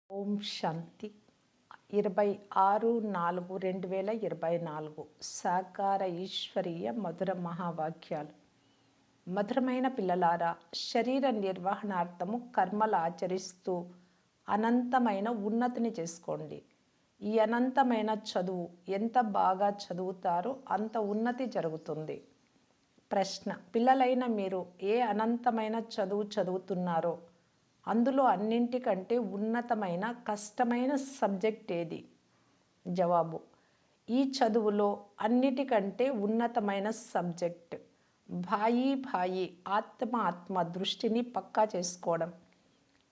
ఓం శాంతి 26/4/2024 సాకార ఈశ్వరీయ మధుర మహావాక్యాలు. మధురమైన పిల్లలారా, శరీర నిర్వహణార్థము కర్మలు ఆచరిస్తూ అనంతమైన ఉన్నతిని చేసుకోండి. ఈ అనంతమైన చదువు ఎంత బాగా చదువుతారో అంత ఉన్నతి జరుగుతుంది. ప్రశ్న: పిల్లలైన మీరు ఏ అనంతమైన చదువు చదువుతున్నారో అందులో అన్నింటికంటే ఉన్నతమైన కష్టమైన సబ్జెక్ట్ ఏది? జవాబు: ఈ చదువులో అన్నిటికంటే ఉన్నతమైన సబ్జెక్ట్ భాయి ఆత్మ దృష్టిని పక్కా చేసుకోవడం.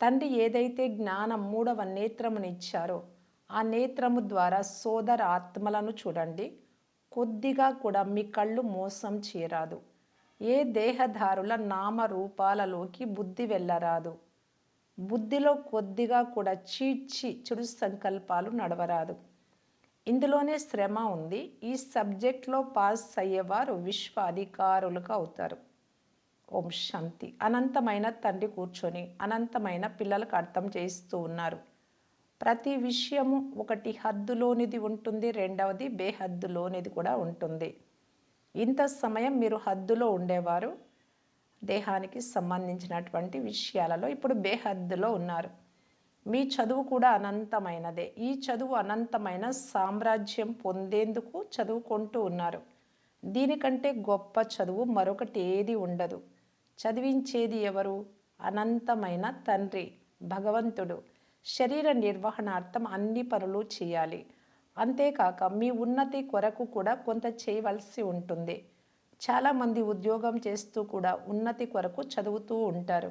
తండ్రి ఏదైతే జ్ఞానం 3వ నేత్రమునిచ్చారో ఆ నేత్రము ద్వారా సోదర ఆత్మలను చూడండి. కొద్దిగా కూడా మీ కళ్ళు మోసం చేయరాదు. ఏ దేహధారుల నామరూపాలలోకి బుద్ధి వెళ్ళరాదు. బుద్ధిలో కొద్దిగా కూడా చెడు సంకల్పాలు నడవరాదు. ఇందులోనే శ్రమ ఉంది. ఈ సబ్జెక్ట్లో పాస్ అయ్యేవారు విశ్వ అధికారులుగా అవుతారు. ఓం శాంతి. అనంతమైన తండ్రి కూర్చొని అనంతమైన పిల్లలకు అర్థం చేస్తూ ఉన్నారు. ప్రతి విషయము ఒకటి హద్దులోనిది ఉంటుంది, రెండవది బేహద్దులోనిది కూడా ఉంటుంది. ఇంత సమయం మీరు హద్దులో ఉండేవారు, దేహానికి సంబంధించినటువంటి విషయాలలో. ఇప్పుడు బేహద్దులో ఉన్నారు. మీ చదువు కూడా అనంతమైనదే. ఈ చదువు అనంతమైన సామ్రాజ్యం పొందేందుకు చదువుకుంటూ ఉన్నారు. దీనికంటే గొప్ప చదువు మరొకటి ఏది ఉండదు. చదివించేది ఎవరు? అనంతమైన తండ్రి, భగవంతుడు. శరీర నిర్వహణార్థం అన్ని పనులు చేయాలి. అంతేకాక మీ ఉన్నతి కొరకు కూడా కొంత చేయవలసి ఉంటుంది. చాలామంది ఉద్యోగం చేస్తూ కూడా ఉన్నతి కొరకు చదువుతూ ఉంటారు.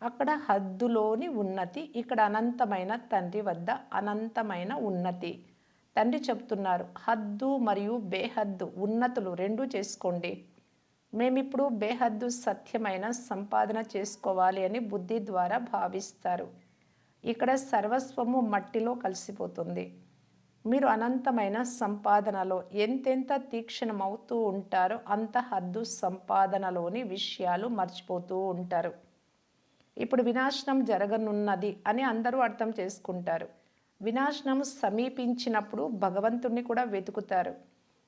అక్కడ హద్దులోని ఉన్నతి, ఇక్కడ అనంతమైన తండ్రి వద్ద అనంతమైన ఉన్నతి. తండ్రి చెప్తున్నారు, హద్దు మరియు బేహద్దు ఉన్నతులు రెండూ చేసుకోండి. మేమిప్పుడు బేహద్దు సత్యమైన సంపాదన చేసుకోవాలి అని బుద్ధి ద్వారా భావిస్తారు. ఇక్కడ సర్వస్వము మట్టిలో కలిసిపోతుంది. మీరు అనంతమైన సంపాదనలో ఎంతెంత తీక్షణమవుతూ ఉంటారో అంత హద్దు సంపాదనలోని విషయాలు మర్చిపోతూ ఉంటారు. ఇప్పుడు వినాశనం జరగనున్నది అని అందరూ అర్థం చేసుకుంటారు. వినాశనం సమీపించినప్పుడు భగవంతుణ్ణి కూడా వెతుకుతారు.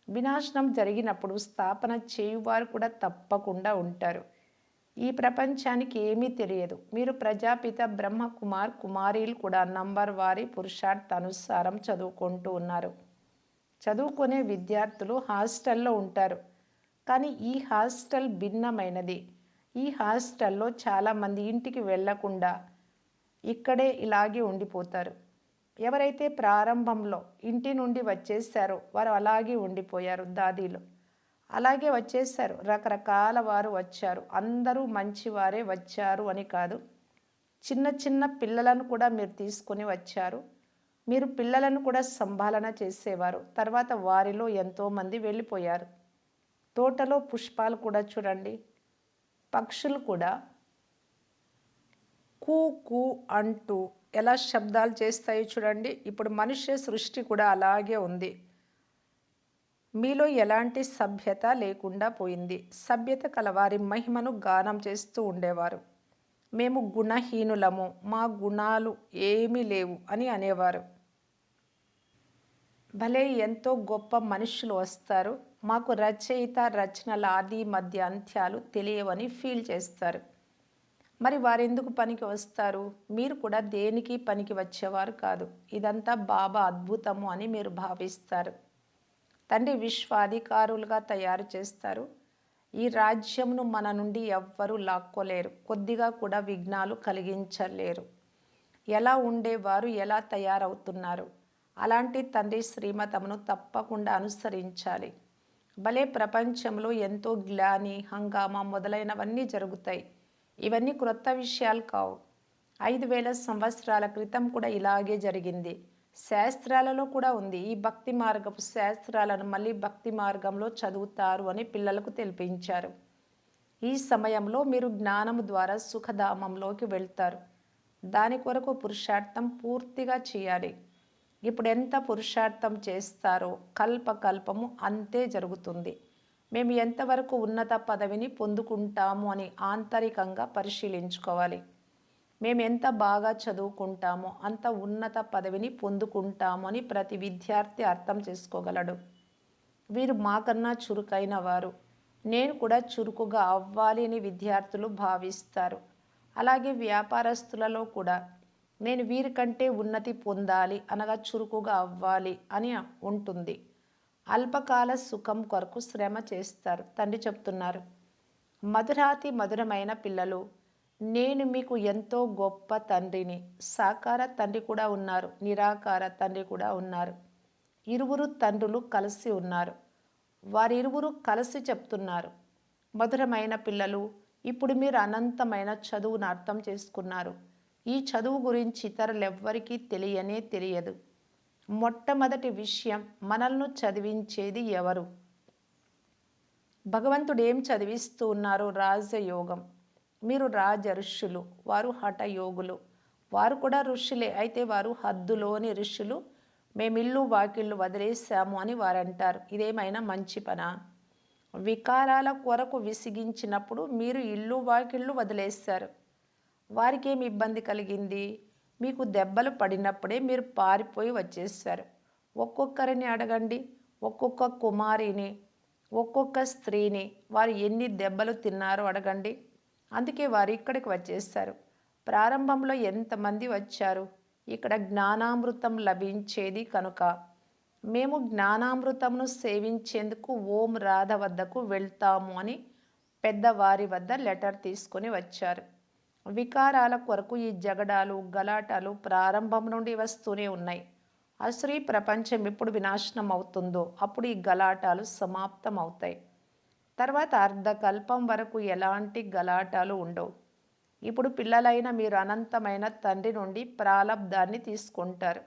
వినాశనం జరిగినప్పుడు స్థాపన చేయువారు కూడా తప్పకుండా ఉంటారు. ఈ ప్రపంచానికి ఏమీ తెలియదు. మీరు ప్రజాపిత బ్రహ్మ కుమారీలు కూడా నంబర్ వారి పురుషార్థ అనుసారం చదువుకుంటూ ఉన్నారు. చదువుకునే విద్యార్థులు హాస్టల్లో ఉంటారు. కానీ ఈ హాస్టల్ భిన్నమైనది. ఈ హాస్టల్లో చాలామంది ఇంటికి వెళ్లకుండా ఇక్కడే ఇలాగే ఉండిపోతారు. ఎవరైతే ప్రారంభంలో ఇంటి నుండి వచ్చేసారో వారు అలాగే ఉండిపోయారు. దాదీలు అలాగే వచ్చేసారు. రకరకాల వారు వచ్చారు. అందరూ మంచివారే వచ్చారు అని కాదు. చిన్న చిన్న పిల్లలను కూడా మీరు తీసుకొని వచ్చారు. మీరు పిల్లలను కూడా సంభాలన చేసేవారు. తర్వాత వారిలో ఎంతోమంది వెళ్ళిపోయారు. తోటలో పుష్పాలు కూడా చూడండి, పక్షులు కూడా కూ కూ అంటూ ఎలా శబ్దాలు చేస్తాయో చూడండి. ఇప్పుడు మనుష్య సృష్టి కూడా అలాగే ఉంది. మీలో ఎలాంటి సభ్యత లేకుండా పోయింది. సభ్యత కలవారి మహిమను గానం చేస్తూ ఉండేవారు. మేము గుణహీనులము, మా గుణాలు ఏమీ లేవు అని అనేవారు. భలే ఎంతో గొప్ప మనుషులు వస్తారు. మాకు రచయిత రచనల ఆది మధ్య అంత్యాలు తెలియవని ఫీల్ చేస్తారు. మరి వారెందుకు పనికి వస్తారు? మీరు కూడా దేనికి పనికి వచ్చేవారు కాదు. ఇదంతా బాబా అద్భుతము అని మీరు భావిస్తారు. తండ్రి విశ్వాధికారులుగా తయారు చేస్తారు. ఈ రాజ్యంను మన నుండి ఎవ్వరూ లాక్కోలేరు. కొద్దిగా కూడా విఘ్నాలు కలిగించలేరు. ఎలా ఉండేవారు ఎలా తయారవుతున్నారు? అలాంటి తండ్రి శ్రీమతమును తప్పకుండా అనుసరించాలి. భలే ప్రపంచంలో ఎంతో గ్లాని, హంగామా మొదలైనవన్నీ జరుగుతాయి. ఇవన్నీ క్రొత్త విషయాలు కావు. 5000 సంవత్సరాల క్రితం కూడా ఇలాగే జరిగింది. శాస్త్రాలలో కూడా ఉంది. ఈ భక్తి మార్గపు శాస్త్రాలను మళ్ళీ భక్తి మార్గంలో చదువుతారు అని పిల్లలకు తెలిపించారు. ఈ సమయంలో మీరు జ్ఞానము ద్వారా సుఖధామంలోకి వెళ్తారు. దాని కొరకు పురుషార్థం పూర్తిగా చేయాలి. ఇప్పుడు ఎంత పురుషార్థం చేస్తారో కల్పకల్పము అంతే జరుగుతుంది. మేము ఎంతవరకు ఉన్నత పదవిని పొందుకుంటాము అని ఆంతరికంగా పరిశీలించుకోవాలి. మేమెంత బాగా చదువుకుంటామో అంత ఉన్నత పదవిని పొందుకుంటాము అని ప్రతి విద్యార్థి అర్థం చేసుకోగలడు. వీరు మాకన్నా చురుకైన వారు, నేను కూడా చురుకుగా అవ్వాలి అని విద్యార్థులు భావిస్తారు. అలాగే వ్యాపారస్తులలో కూడా నేను వీరికంటే ఉన్నతి పొందాలి అనగా చురుకుగా అవ్వాలి అని ఉంటుంది. అల్పకాల సుఖం కొరకు శ్రమ చేస్తారు. తండ్రి చెప్తున్నారు, మధురాతి మధురమైన పిల్లలు, నేను మీకు ఎంతో గొప్ప తండ్రిని. సాకార తండ్రి కూడా ఉన్నారు, నిరాకార తండ్రి కూడా ఉన్నారు. ఇరువురు తండ్రులు కలిసి ఉన్నారు. వారిరువురు కలిసి చెప్తున్నారు, మధురమైన పిల్లలు, ఇప్పుడు మీరు అనంతమైన చదువును అర్థం చేసుకున్నారు. ఈ చదువు గురించి ఇతరులెవ్వరికీ తెలియదు. మొట్టమొదటి విషయం, మనల్ని చదివించేది ఎవరు? భగవంతుడు ఏం చదివిస్తూ ఉన్నారు? రాజయోగం. మీరు రాజ ఋషులు, వారు హఠయోగులు. వారు కూడా ఋషులే, అయితే వారు హద్దులోని ఋషులు. మేమిల్లు వాకిళ్ళు వదిలేసాము అని వారంటారు. ఇదేమైనా మంచి పనా? వికారాల కొరకు విసిగించినప్పుడు మీరు ఇల్లు వాకిళ్ళు వదిలేశారు. వారికేమి ఇబ్బంది కలిగింది? మీకు దెబ్బలు పడినప్పుడే మీరు పారిపోయి వచ్చేసారు. ఒక్కొక్కరిని అడగండి, ఒక్కొక్క కుమారిని, ఒక్కొక్క స్త్రీని వారు ఎన్ని దెబ్బలు తిన్నారో అడగండి. అందుకే వారు ఇక్కడికి వచ్చేసారు. ప్రారంభంలో ఎంతమంది వచ్చారు? ఇక్కడ జ్ఞానామృతం లభించేది కనుక మేము జ్ఞానామృతమును సేవించేందుకు ఓం రాధ వద్దకు వెళ్తాము అని పెద్దవారి వద్ద లెటర్ తీసుకొని వచ్చారు. వికారాల కొరకు ఈ జగడాలు, గలాటాలు ప్రారంభం నుండి వస్తూనే ఉన్నాయి. అసలు ఈ ప్రపంచం ఎప్పుడు వినాశనం అవుతుందో అప్పుడు ఈ గలాటాలు సమాప్తం అవుతాయి. తర్వాత అర్ధకల్పం వరకు ఎలాంటి గలాటాలు ఉండవు. ఇప్పుడు పిల్లలైన మీరు అనంతమైన తండ్రి నుండి ప్రాలబ్ధాన్ని తీసుకుంటారు.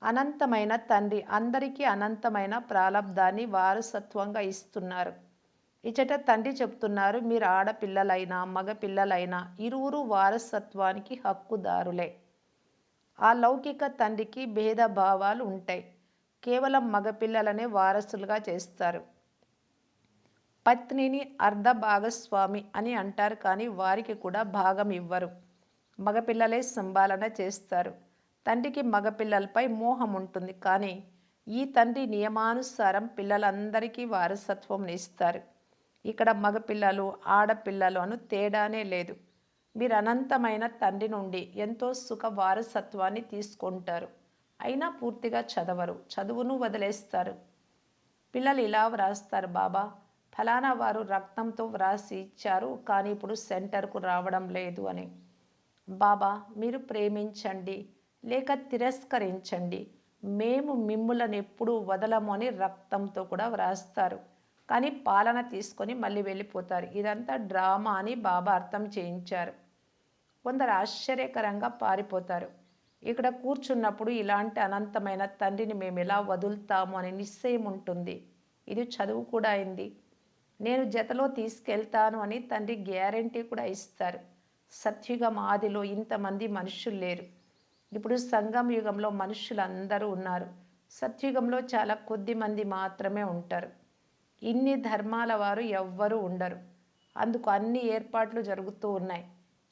అనంతమైన తండ్రి అందరికీ అనంతమైన ప్రాలబ్ధాన్ని వారసత్వంగా ఇస్తున్నారు. ఇచట తండ్రి చెప్తున్నారు, మీరు ఆడపిల్లలైనా మగపిల్లలైనా ఇరువురు వారసత్వానికి హక్కుదారులే. ఆ లౌకిక తండ్రికి భేదభావాలు ఉంటాయి. కేవలం మగపిల్లలనే వారసులుగా చేస్తారు. పత్నిని అర్ధ భాగస్వామి అని అంటారు, కానీ వారికి కూడా భాగం ఇవ్వరు. మగపిల్లలే సంపాలన చేస్తారు. తండ్రికి మగపిల్లలపై మోహం ఉంటుంది, కానీ ఈ తండ్రి నియమానుసారం పిల్లలందరికీ వారసత్వం ఇస్తారు. ఇక్కడ మగపిల్లలు ఆడపిల్లలు అను తేడానే లేదు. మీరు అనంతమైన తండ్రి నుండి ఎంతో సుఖ వారసత్వాన్ని తీసుకుంటారు. అయినా పూర్తిగా చదవరు, చదువును వదిలేస్తారు. పిల్లలు ఇలా వ్రాస్తారు, బాబా ఫలానా వారు రక్తంతో వ్రాసి ఇచ్చారు, కానీ ఇప్పుడు సెంటర్కు రావడం లేదు అని. బాబా మీరు ప్రేమించండి లేక తిరస్కరించండి, మేము మిమ్ములను ఎప్పుడూ వదలము అని రక్తంతో కూడా వ్రాస్తారు. కానీ పాలన తీసుకొని మళ్ళీ వెళ్ళిపోతారు. ఇదంతా డ్రామా అని బాబా అర్థం చేయించారు. కొందరు ఆశ్చర్యకరంగా పారిపోతారు. ఇక్కడ కూర్చున్నప్పుడు ఇలాంటి అనంతమైన తండ్రిని మేము ఎలా వదులుతాము అనే నిశ్చయం ఉంటుంది. ఇది చదువు కూడా అయింది. నేను జతలో తీసుకెళ్తాను అని తండ్రి గ్యారంటీ కూడా ఇస్తారు. సత్యుగం ఆదిలో ఇంతమంది మనుషులు లేరు. ఇప్పుడు సంగమ యుగంలో మనుషులందరూ ఉన్నారు. సత్యుగంలో చాలా కొద్ది మంది మాత్రమే ఉంటారు. ఇన్ని ధర్మాల వారు ఎవ్వరూ ఉండరు. అందుకు అన్ని ఏర్పాట్లు జరుగుతూ ఉన్నాయి.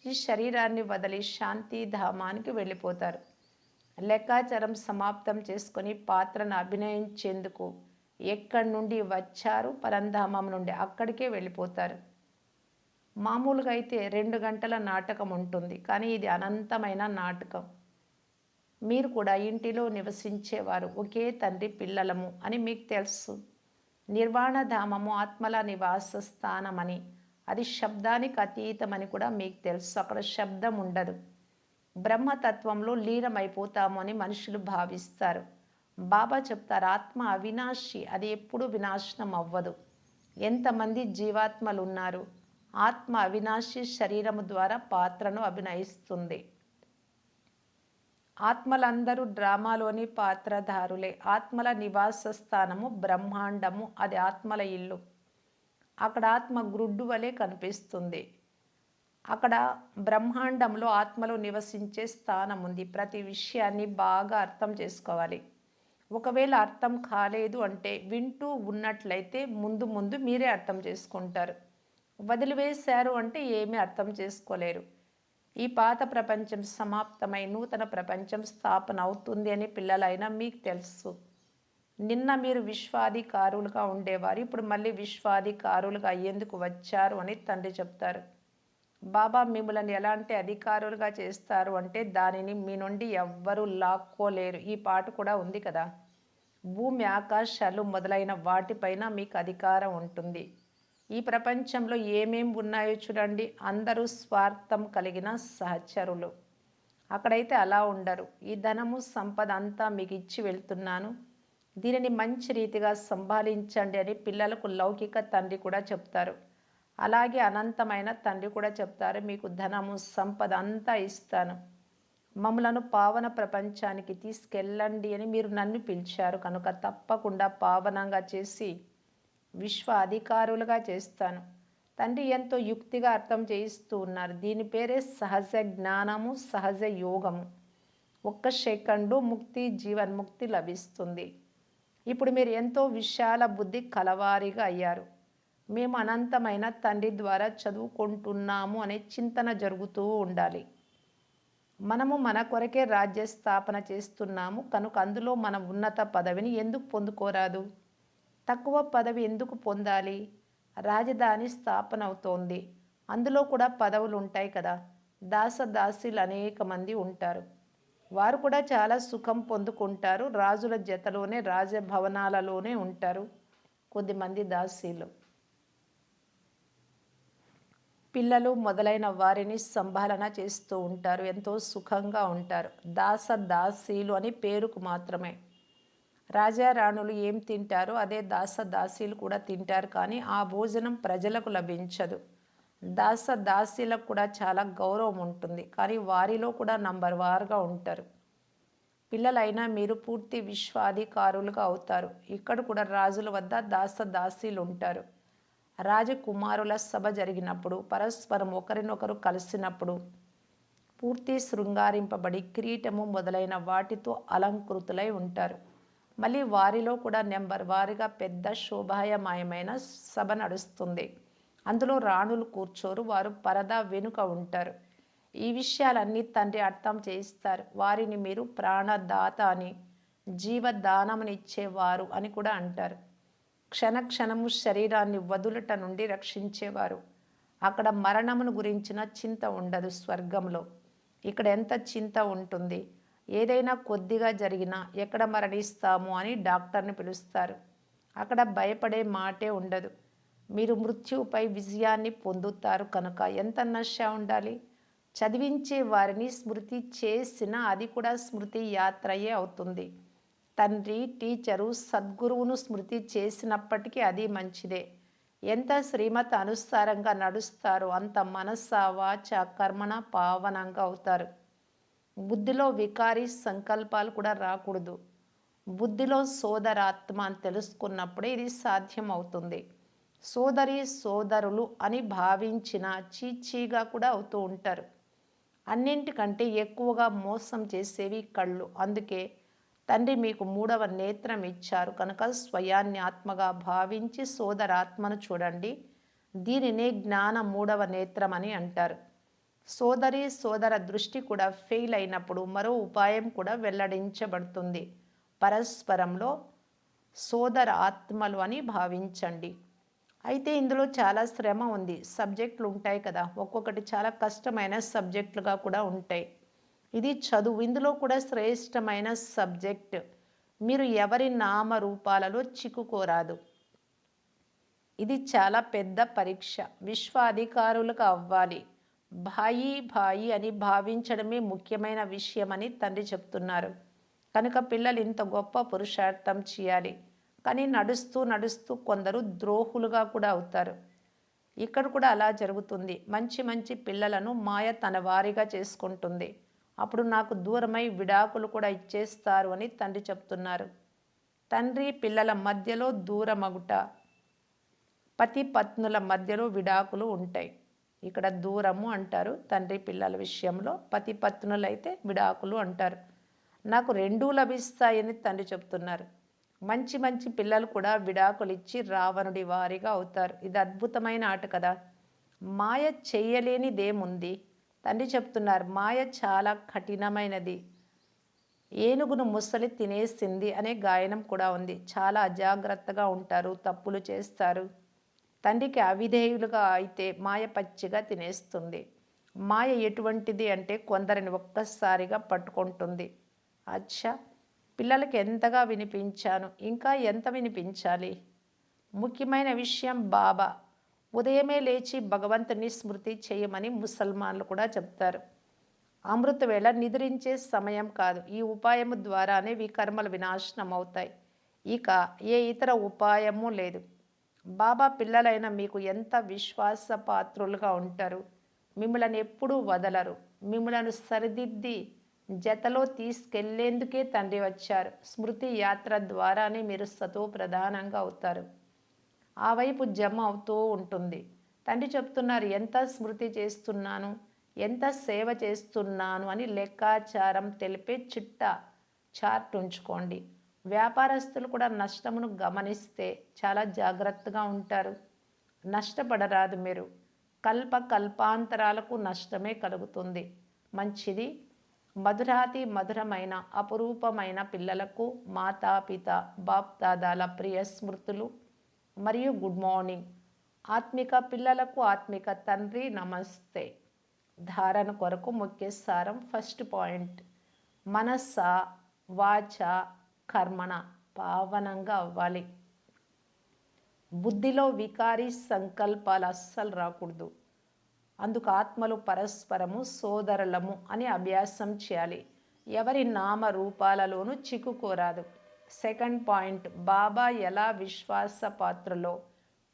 ఈ శరీరాన్ని వదిలి శాంతిధామానికి వెళ్ళిపోతారు. లెక్కాచారం సమాప్తం చేసుకొని పాత్రను అభినయించేందుకు ఎక్కడి నుండి వచ్చారు, పరంధామం నుండి అక్కడికే వెళ్ళిపోతారు. మామూలుగా అయితే 2 గంటల నాటకం ఉంటుంది, కానీ ఇది అనంతమైన నాటకం. మీరు కూడా ఇంటిలో నివసించేవారు ఒకే తండ్రి పిల్లలము అని మీకు తెలుసు. నిర్వాణధామము ఆత్మల నివాస స్థానమని, అది శబ్దానికి అతీతమని కూడా మీకు తెలుసు. అక్కడ శబ్దం ఉండదు. బ్రహ్మతత్వంలో లీనమైపోతాము అని మనుషులు భావిస్తారు. బాబా చెప్తారు, ఆత్మ అవినాశి, అది ఎప్పుడు వినాశనం అవ్వదు. ఎంతమంది జీవాత్మలు ఉన్నారు? ఆత్మ అవినాశి శరీరము ద్వారా పాత్రను అభినయిస్తుంది. ఆత్మలందరూ డ్రామాలోని పాత్రధారులే. ఆత్మల నివాస స్థానము బ్రహ్మాండము, అది ఆత్మల ఇల్లు. అక్కడ ఆత్మ గ్రుడ్డు వలె కనిపిస్తుంది. అక్కడ బ్రహ్మాండంలో ఆత్మలో నివసించే స్థానం ఉంది. ప్రతి విషయాన్ని బాగా అర్థం చేసుకోవాలి. ఒకవేళ అర్థం కాలేదు అంటే వింటూ ఉన్నట్లయితే ముందు ముందు మీరే అర్థం చేసుకుంటారు. వదిలివేశారు అంటే ఏమీ అర్థం చేసుకోలేరు. ఈ పాత ప్రపంచం సమాప్తమై నూతన ప్రపంచం స్థాపన అవుతుంది అని పిల్లలైనా మీకు తెలుసు. నిన్న మీరు విశ్వాధికారులుగా ఉండేవారు, ఇప్పుడు మళ్ళీ విశ్వాధికారులుగా అయ్యేందుకు వచ్చారు అని తండ్రి చెప్తారు. బాబా మిమ్మల్ని ఎలాంటి అధికారులుగా చేస్తారు అంటే దానిని మీ నుండి ఎవ్వరూ లాక్కోలేరు. ఈ పాట కూడా ఉంది కదా. భూమి ఆకాశాలు మొదలైన వాటిపైన మీకు అధికారం ఉంటుంది. ఈ ప్రపంచంలో ఏమేం ఉన్నాయో చూడండి. అందరూ స్వార్థం కలిగిన సహచరులు. అక్కడైతే అలా ఉండరు. ఈ ధనము సంపద అంతా మీకు ఇచ్చి వెళ్తున్నాను, దీనిని మంచి రీతిగా సంభాళించండి అని పిల్లలకు లౌకిక తండ్రి కూడా చెప్తారు. అలాగే అనంతమైన తండ్రి కూడా చెప్తారు, మీకు ధనము సంపద అంతా ఇస్తాను, మమ్మలను పావన ప్రపంచానికి తీసుకెళ్ళండి అని మీరు నన్ను పిలిచారు కనుక తప్పకుండా పావనంగా చేసి విశ్వ అధికారులుగా చేస్తాను. తండ్రి ఎంతో యుక్తిగా అర్థం చేయిస్తూ ఉన్నారు. దీని పేరే సహజ జ్ఞానము, సహజ యోగము. ఒక్క సెకండు ముక్తి, జీవన్ముక్తి లభిస్తుంది. ఇప్పుడు మీరు ఎంతో విశాల బుద్ధి కలవారిగా అయ్యారు. మేము అనంతమైన తండ్రి ద్వారా చదువుకుంటున్నాము అనే చింతన జరుగుతూ ఉండాలి. మనము మన కొరకే రాజ్య స్థాపన చేస్తున్నాము కనుక అందులో మన ఉన్నత పదవిని ఎందుకు పొందుకోరాదు? తక్కువ పదవి ఎందుకు పొందాలి? రాజధాని స్థాపన అవుతోంది, అందులో కూడా పదవులు ఉంటాయి కదా. దాసదాసీలు అనేక మంది ఉంటారు, వారు కూడా చాలా సుఖం పొందుకుంటారు. రాజుల జతలోనే రాజభవనాలలోనే ఉంటారు కొద్దిమంది దాసీలు. పిల్లలు మొదలైన వారిని సంభాలన చేస్తూ ఉంటారు, ఎంతో సుఖంగా ఉంటారు. దాసదాసీలు అని పేరుకు మాత్రమే. రాజారాణులు ఏం తింటారో అదే దాసదాసీలు కూడా తింటారు, కానీ ఆ భోజనం ప్రజలకు లభించదు. దాసదాసీలకు కూడా చాలా గౌరవం ఉంటుంది, కానీ వారిలో కూడా నంబర్ వారుగా ఉంటారు. పిల్లలైనా మీరు పూర్తి విశ్వాధికారులుగా అవుతారు. ఇక్కడ కూడా రాజుల వద్ద దాసదాసీలు ఉంటారు. రాజకుమారుల సభ జరిగినప్పుడు పరస్పరం ఒకరినొకరు కలిసినప్పుడు పూర్తి శృంగారింపబడి కిరీటము మొదలైన వాటితో అలంకృతులై ఉంటారు. మళ్ళీ వారిలో కూడా నెంబర్ వారిగా పెద్ద శోభాయమాయమైన సభ నడుస్తుంది. అందులో రాణులు కూర్చోరు, వారు పరదా వెనుక ఉంటారు. ఈ విషయాలన్నీ తండ్రి అర్థం చేయిస్తారు. వారిని మీరు ప్రాణదాత అని, జీవదానమునిచ్చేవారు అని కూడా అంటారు. క్షణక్షణము శరీరాన్ని వదులుట నుండి రక్షించేవారు. అక్కడ మరణమును గురించిన చింత ఉండదు స్వర్గంలో. ఇక్కడ ఎంత చింత ఉంటుంది. ఏదైనా కొద్దిగా జరిగినా ఎక్కడ మరణిస్తాము అని డాక్టర్ని పిలుస్తారు. అక్కడ భయపడే మాటే ఉండదు. మీరు మృత్యుపై విజయాన్ని పొందుతారు కనుక ఎంత నశ ఉండాలి. చదివించే వారిని స్మృతి చేసినా అది కూడా స్మృతి యాత్రయే అవుతుంది. తండ్రి, టీచరు, సద్గురువును స్మృతి చేసినప్పటికీ అది మంచిదే. ఎంత శ్రీమత అనుసారంగా నడుస్తారో అంత మనస, వాచ, కర్మణ పావనంగా అవుతారు. బుద్ధిలో వికారి సంకల్పాలు కూడా రాకూడదు. బుద్ధిలో సోదరాత్మ అని తెలుసుకున్నప్పుడే ఇది సాధ్యం అవుతుంది. సోదరి సోదరులు అని భావించిన చీచీగా కూడా అవుతూ ఉంటారు. అన్నింటికంటే ఎక్కువగా మోసం చేసేవి కళ్ళు. అందుకే తండ్రి మీకు మూడవ నేత్రం ఇచ్చారు కనుక స్వయాన్ని ఆత్మగా భావించి సోదరాత్మను చూడండి. దీనినే జ్ఞాన మూడవ నేత్రం అని అంటారు. సోదరి సోదర దృష్టి కూడా ఫెయిల్ అయినప్పుడు మరో ఉపాయం కూడా వెల్లడించబడుతుంది. పరస్పరంలో సోదర ఆత్మలు అని భావించండి. అయితే ఇందులో చాలా శ్రమ ఉంది. సబ్జెక్టులు ఉంటాయి కదా, ఒక్కొక్కటి చాలా కష్టమైన సబ్జెక్టులుగా కూడా ఉంటాయి. ఇది చదువు, ఇందులో కూడా శ్రేష్టమైన సబ్జెక్ట్. మీరు ఎవరి నామరూపాలలో చిక్కుకోరాదు. ఇది చాలా పెద్ద పరీక్ష. విశ్వ అధికారులుగా అవ్వాలి. భాయి భాయి అని భావించడమే ముఖ్యమైన విషయమని తండ్రి చెప్తున్నారు. కనుక పిల్లలు ఇంత గొప్ప పురుషార్థం చేయాలి. కానీ నడుస్తూ నడుస్తూ కొందరు ద్రోహులుగా కూడా అవుతారు. ఇక్కడ కూడా అలా జరుగుతుంది. మంచి మంచి పిల్లలను మాయ తన వారిగా చేసుకుంటుంది. అప్పుడు నాకు దూరమై విడాకులు కూడా ఇచ్చేస్తారు అని తండ్రి చెప్తున్నారు. తండ్రి పిల్లల మధ్యలో దూరమగుట, పతి పత్నుల మధ్యలో విడాకులు ఉంటాయి. ఇక్కడ దూరము అంటారు తండ్రి పిల్లల విషయంలో, పతి పత్నులైతే విడాకులు అంటారు. నాకు రెండూ లభిస్తాయని తండ్రి చెప్తున్నారు. మంచి మంచి పిల్లలు కూడా విడాకులు ఇచ్చి రావణుడి వారిగా అవుతారు. ఇది అద్భుతమైన ఆట కదా. మాయ చెయ్యలేనిదేముంది. తండ్రి చెప్తున్నారు, మాయ చాలా కఠినమైనది. ఏనుగును ముసలి తినేసింది అనే గాయనం కూడా ఉంది. చాలా అజాగ్రత్తగా ఉంటారు, తప్పులు చేస్తారు. తండ్రికి అవిధేయులుగా అయితే మాయ పచ్చిగా తినేస్తుంది. మాయ ఎటువంటిది అంటే కొందరిని ఒక్కసారిగా పట్టుకుంటుంది. అచ్చా, పిల్లలకి ఎంతగా వినిపించాను, ఇంకా ఎంత వినిపించాలి? ముఖ్యమైన విషయం, బాబా ఉదయమే లేచి భగవంతుని స్మృతి చేయమని ముసల్మాన్లు కూడా చెప్తారు. అమృత వేళ నిద్రించే సమయం కాదు. ఈ ఉపాయము ద్వారానే వికర్మలు వినాశనం అవుతాయి. ఇక ఏ ఇతర ఉపాయము లేదు. బాబా పిల్లలైన మీకు ఎంత విశ్వాసపాత్రులుగా ఉంటారు. మిమ్మల్ని ఎప్పుడూ వదలరు. మిమ్మలను సరిదిద్ది జతలో తీసుకెళ్లేందుకే తండ్రి వచ్చారు. స్మృతి యాత్ర ద్వారానే మీరు సతో ప్రధానంగా అవుతారు. ఆ వైపు జమ అవుతూ ఉంటుంది. తండ్రి చెప్తున్నారు, ఎంత స్మృతి చేస్తున్నాను, ఎంత సేవ చేస్తున్నాను అని లెక్కాచారం తెలిపే చిట్టా చార్ట్ ఉంచుకోండి. వ్యాపారస్తులు కూడా నష్టమును గమనిస్తే చాలా జాగ్రత్తగా ఉంటారు. నష్టపడరాదు మీరు. కల్పాంతరాలకు నష్టమే కలుగుతుంది. మంచిది. మధురాతి మధురమైన అపురూపమైన పిల్లలకు మాతాపిత బాప్దాదాల ప్రియ స్మృతులు మరియు గుడ్ మార్నింగ్. ఆత్మిక పిల్లలకు ఆత్మిక తండ్రి నమస్తే. ధారణ కొరకు ముఖ్య సారం. ఫస్ట్ పాయింట్, మనస్స వాచ కర్మణ పావనంగా అవ్వాలి. బుద్ధిలో వికారి సంకల్పాలు అస్సలు రాకూడదు. అందుకు ఆత్మలు పరస్పరము సోదరులము అని అభ్యాసం చేయాలి. ఎవరి నామ రూపాలలోనూ చిక్కుకోరాదు. సెకండ్ పాయింట్, బాబా ఎలా విశ్వాసపాత్రలో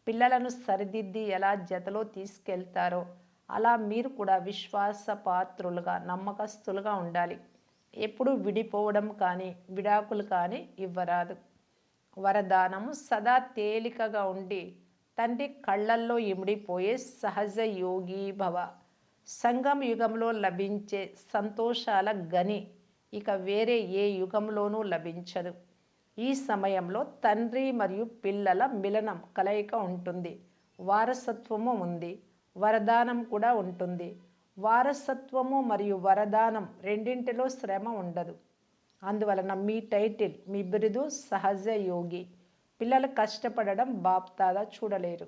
పిల్లలను సరిదిద్ది ఎలా జతలో తీసుకెళ్తారో అలా మీరు కూడా విశ్వాసపాత్రులుగా నమ్మకస్తులుగా ఉండాలి. ఎప్పుడు విడిపోవడం కానీ విడాకులు కానీ ఇవ్వరాదు. వరదానము, సదా తేలికగా ఉండి తండ్రి కళ్ళల్లో ఇమిడిపోయే సహజ యోగి భవ. సంగం యుగంలో లభించే సంతోషాల గని ఇక వేరే ఏ యుగంలోనూ లభించదు. ఈ సమయంలో తండ్రి మరియు పిల్లల మిలనం కలయిక ఉంటుంది. వారసత్వము ఉంది, వరదానం కూడా ఉంటుంది. వారసత్వము మరియు వరదానం రెండింటిలో శ్రమ ఉండదు. అందువలన మీ టైటిల్, మీ బిరుదు సహజ యోగి. పిల్లలు కష్టపడడం బాప్దాదా చూడలేరు.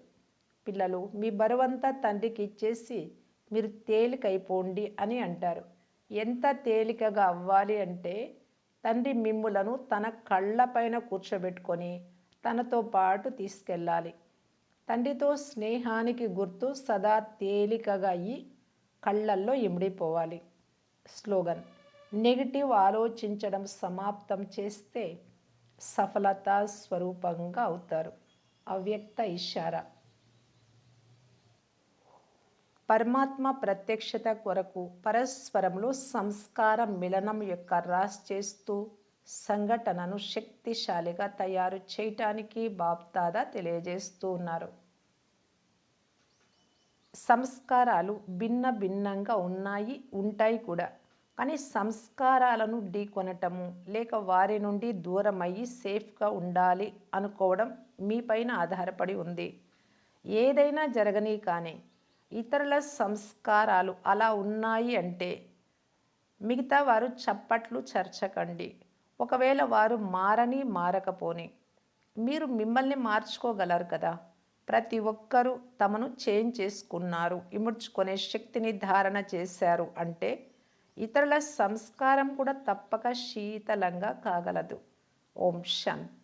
పిల్లలు మీ బరువంతా తండ్రికి ఇచ్చేసి మీరు తేలికైపోండి అని అంటారు. ఎంత తేలికగా అవ్వాలి అంటే తండ్రి మిమ్ములను తన కళ్ళపైన కూర్చోబెట్టుకొని తనతో పాటు తీసుకెళ్ళాలి. తండ్రితో స్నేహానికి గుర్తు సదా తేలికగా అయ్యి కళ్ళల్లో ఇమిడిపోవాలి. స్లోగన్, నెగిటివ్ ఆలోచించడం సమాప్తం చేస్తే సఫలతా స్వరూపంగా అవుతారు. అవ్యక్త ఇషారా. పరమాత్మ ప్రత్యక్షత కొరకు పరస్పరంలో సంస్కార మిలనం యొక్క రాస్ చేస్తూ సంఘటనను శక్తిశాలిగా తయారు చేయటానికి బాప్దాదా తెలియజేస్తూ ఉన్నారు. సంస్కారాలు భిన్న భిన్నంగా ఉంటాయి కూడా. కానీ సంస్కారాలను ఢీకొనటము లేక వారి నుండి దూరమయ్యి సేఫ్గా ఉండాలి అనుకోవడం మీపైన ఆధారపడి ఉంది. ఏదైనా జరగని కానీ ఇతరుల సంస్కారాలు అలా ఉన్నాయి అంటే మిగతా వారు చప్పట్లు చర్చకండి. ఒకవేళ వారు మారకపోని మీరు మిమ్మల్ని మార్చుకోగలరు కదా. ప్రతి ఒక్కరూ తమను చేంజ్ చేసుకున్నారు, ఇముడ్చుకునే శక్తిని ధారణ చేశారు అంటే ఇతరుల సంస్కారం కూడా తప్పక శీతలంగా కాగలదు. ఓం శాంతి.